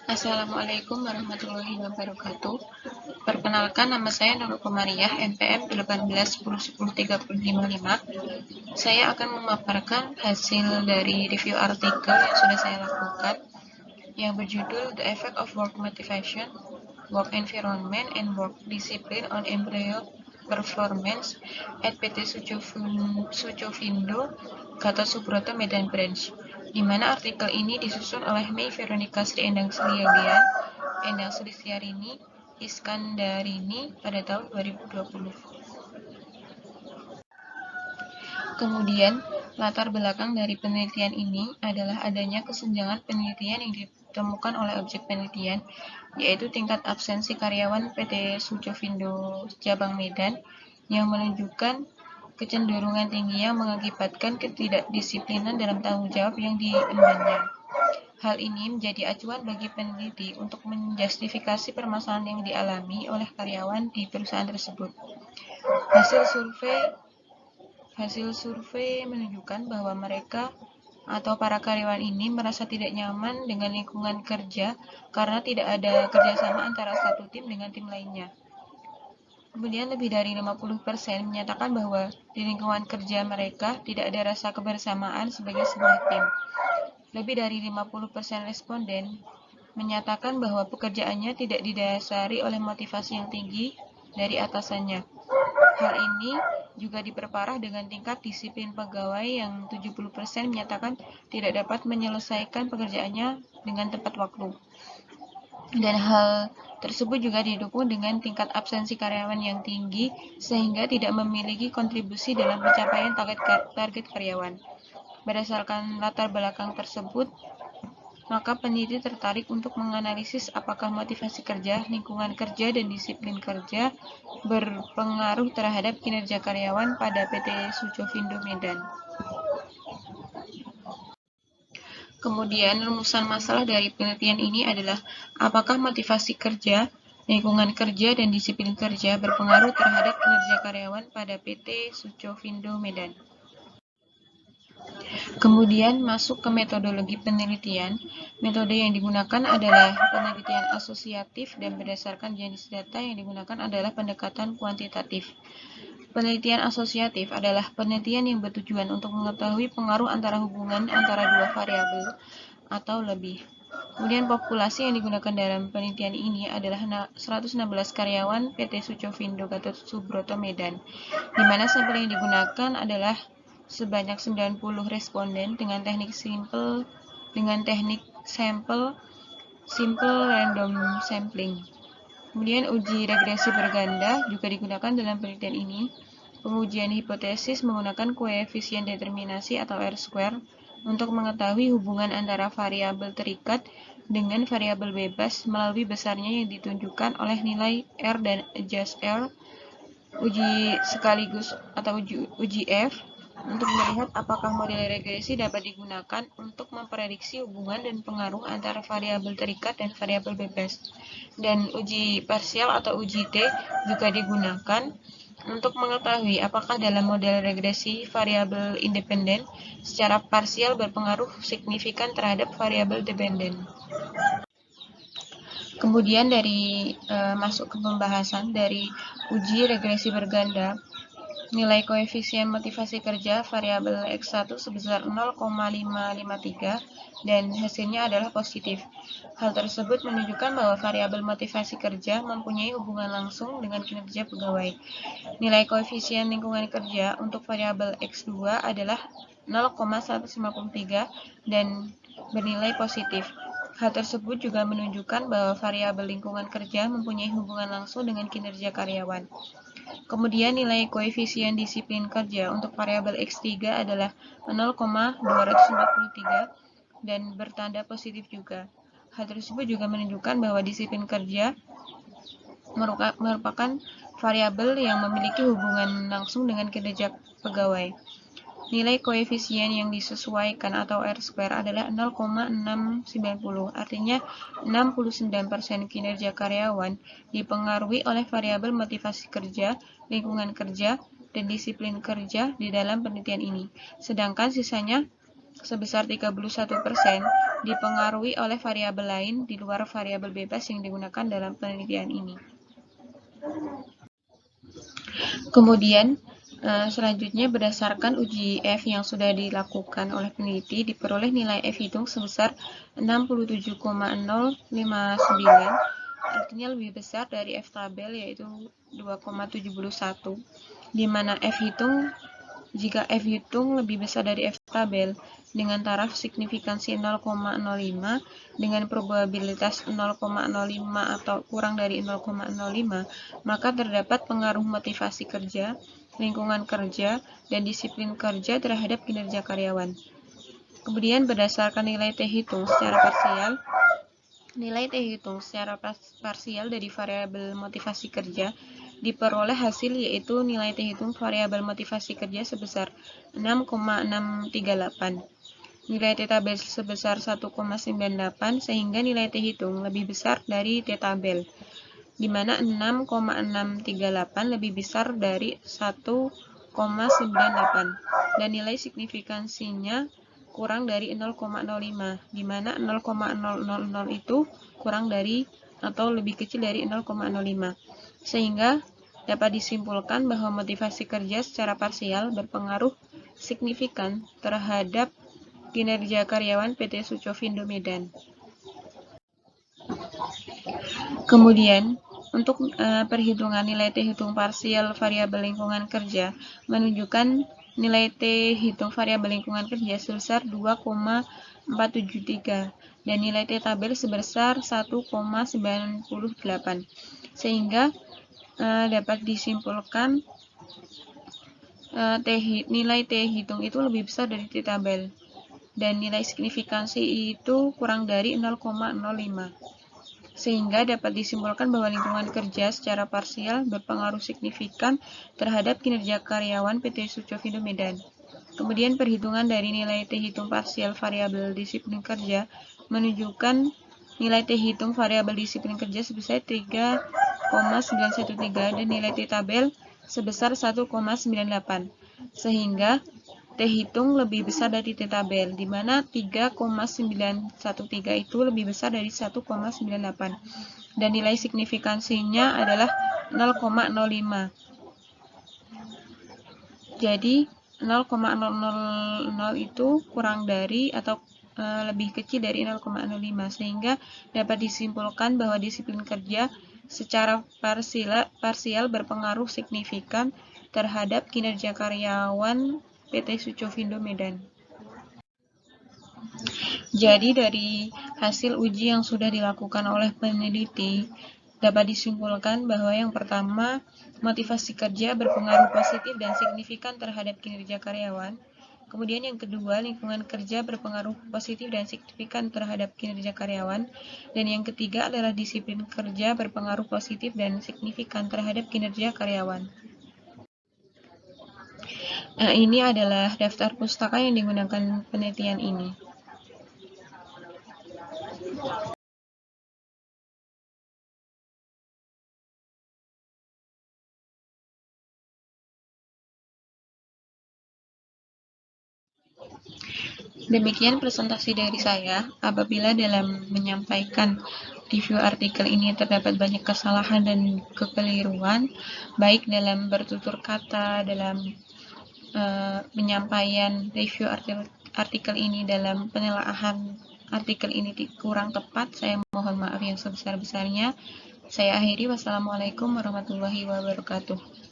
Assalamualaikum warahmatullahi wabarakatuh. Perkenalkan, nama saya Nurul Komariah, NPM 1810103055. Saya akan memaparkan hasil dari review artikel yang sudah saya lakukan yang berjudul The Effect of Work Motivation, Work Environment, and Work Discipline on Employee Performance at PT Sucovindo, Gatot Subroto, Medan Branch, di mana artikel ini disusun oleh Mei Veronica Sri Endang Sulistyarini Iskandarini pada tahun 2020. Kemudian, latar belakang dari penelitian ini adalah adanya kesenjangan penelitian yang ditemukan oleh objek penelitian, yaitu tingkat absensi karyawan PT Sucovindo Cabang Medan yang menunjukkan kecenderungan tinggi yang mengakibatkan ketidakdisiplinan dalam tanggung jawab yang diembannya. Hal ini menjadi acuan bagi peneliti untuk menjustifikasi permasalahan yang dialami oleh karyawan di perusahaan tersebut. Hasil survei menunjukkan bahwa mereka atau para karyawan ini merasa tidak nyaman dengan lingkungan kerja karena tidak ada kerjasama antara satu tim dengan tim lainnya. Kemudian lebih dari 50% menyatakan bahwa di lingkungan kerja mereka tidak ada rasa kebersamaan sebagai sebuah tim. Lebih dari 50% responden menyatakan bahwa pekerjaannya tidak didasari oleh motivasi yang tinggi dari atasannya. Hal ini juga diperparah dengan tingkat disiplin pegawai yang 70% menyatakan tidak dapat menyelesaikan pekerjaannya dengan tepat waktu. Dan hal tersebut juga didukung dengan tingkat absensi karyawan yang tinggi sehingga tidak memiliki kontribusi dalam pencapaian target karyawan. Berdasarkan latar belakang tersebut, maka peneliti tertarik untuk menganalisis apakah motivasi kerja, lingkungan kerja, dan disiplin kerja berpengaruh terhadap kinerja karyawan pada PT Sucovindo Medan. Kemudian, rumusan masalah dari penelitian ini adalah apakah motivasi kerja, lingkungan kerja, dan disiplin kerja berpengaruh terhadap kinerja karyawan pada PT Sucovindo Medan. Kemudian masuk ke metodologi penelitian. Metode yang digunakan adalah penelitian asosiatif dan berdasarkan jenis data yang digunakan adalah pendekatan kuantitatif. Penelitian asosiatif adalah penelitian yang bertujuan untuk mengetahui pengaruh antara hubungan antara dua variabel atau lebih. Kemudian populasi yang digunakan dalam penelitian ini adalah 116 karyawan PT Sucovindo Gatot Subroto Medan, di mana sampel yang digunakan adalah sebanyak 90 responden dengan teknik simple random sampling. Kemudian uji regresi berganda juga digunakan dalam penelitian ini. Pengujian hipotesis menggunakan koefisien determinasi atau R-square untuk mengetahui hubungan antara variabel terikat dengan variabel bebas melalui besarnya yang ditunjukkan oleh nilai R dan adjust R. Uji sekaligus atau uji F untuk melihat apakah model regresi dapat digunakan untuk memprediksi hubungan dan pengaruh antara variabel terikat dan variabel bebas. Dan uji parsial atau uji T juga digunakan untuk mengetahui apakah dalam model regresi variabel independen secara parsial berpengaruh signifikan terhadap variabel dependen. Kemudian masuk ke pembahasan dari uji regresi berganda. Nilai koefisien motivasi kerja variabel X1 sebesar 0,553 dan hasilnya adalah positif. Hal tersebut menunjukkan bahwa variabel motivasi kerja mempunyai hubungan langsung dengan kinerja pegawai. Nilai koefisien lingkungan kerja untuk variabel X2 adalah 0,153 dan bernilai positif. Hal tersebut juga menunjukkan bahwa variabel lingkungan kerja mempunyai hubungan langsung dengan kinerja karyawan. Kemudian nilai koefisien disiplin kerja untuk variabel X3 adalah 0,243 dan bertanda positif juga. Hal tersebut juga menunjukkan bahwa disiplin kerja merupakan variabel yang memiliki hubungan langsung dengan kinerja pegawai. Nilai koefisien yang disesuaikan atau R-square adalah 0,690, artinya 69% kinerja karyawan dipengaruhi oleh variabel motivasi kerja, lingkungan kerja, dan disiplin kerja di dalam penelitian ini. Sedangkan sisanya sebesar 31% dipengaruhi oleh variabel lain di luar variabel bebas yang digunakan dalam penelitian ini. Kemudian, selanjutnya berdasarkan uji F yang sudah dilakukan oleh peneliti, diperoleh nilai F hitung sebesar 67,059, artinya lebih besar dari F tabel yaitu 2,71, di mana jika F hitung lebih besar dari F tabel dengan taraf signifikansi 0,05 dengan probabilitas 0,05 atau kurang dari 0,05, maka terdapat pengaruh motivasi kerja, lingkungan kerja, dan disiplin kerja terhadap kinerja karyawan. Kemudian berdasarkan nilai T hitung secara parsial, dari variabel motivasi kerja diperoleh hasil yaitu nilai T hitung variabel motivasi kerja sebesar 6,638. Nilai T tabel sebesar 1,98 sehingga nilai T hitung lebih besar dari T tabel, di mana 6,638 lebih besar dari 1,98 dan nilai signifikansinya kurang dari 0,05, di mana 0,000 itu kurang dari atau lebih kecil dari 0,05. Sehingga dapat disimpulkan bahwa motivasi kerja secara parsial berpengaruh signifikan terhadap kinerja karyawan PT Sucovindo Medan. Kemudian, untuk perhitungan nilai T hitung parsial variabel lingkungan kerja menunjukkan nilai T hitung variabel lingkungan kerja sebesar 2,473 dan nilai T tabel sebesar 1,98, sehingga dapat disimpulkan nilai T hitung itu lebih besar dari T tabel dan nilai signifikansi itu kurang dari 0,05. Sehingga dapat disimpulkan bahwa lingkungan kerja secara parsial berpengaruh signifikan terhadap kinerja karyawan PT Sucovindo Medan. Kemudian perhitungan dari nilai T hitung parsial variabel disiplin kerja menunjukkan nilai T hitung variabel disiplin kerja sebesar 3,913 dan nilai T tabel sebesar 1,98, sehingga T hitung lebih besar dari T tabel, di mana 3,913 itu lebih besar dari 1,98 dan nilai signifikansinya adalah 0,05. Jadi 0,000 itu kurang dari atau lebih kecil dari 0,05, sehingga dapat disimpulkan bahwa disiplin kerja secara parsial berpengaruh signifikan terhadap kinerja karyawan PT Sucovindo Medan. Jadi dari hasil uji yang sudah dilakukan oleh peneliti, dapat disimpulkan bahwa yang pertama, motivasi kerja berpengaruh positif dan signifikan terhadap kinerja karyawan. Kemudian yang kedua, lingkungan kerja berpengaruh positif dan signifikan terhadap kinerja karyawan. Dan yang ketiga adalah disiplin kerja berpengaruh positif dan signifikan terhadap kinerja karyawan. Nah, ini adalah daftar pustaka yang digunakan penelitian ini. Demikian presentasi dari saya. Apabila dalam menyampaikan review artikel ini terdapat banyak kesalahan dan kekeliruan, baik dalam bertutur kata, dalam penyampaian review artikel ini, dalam penelaahan artikel ini kurang tepat, saya mohon maaf yang sebesar-besarnya. Saya akhiri. Wassalamualaikum warahmatullahi wabarakatuh.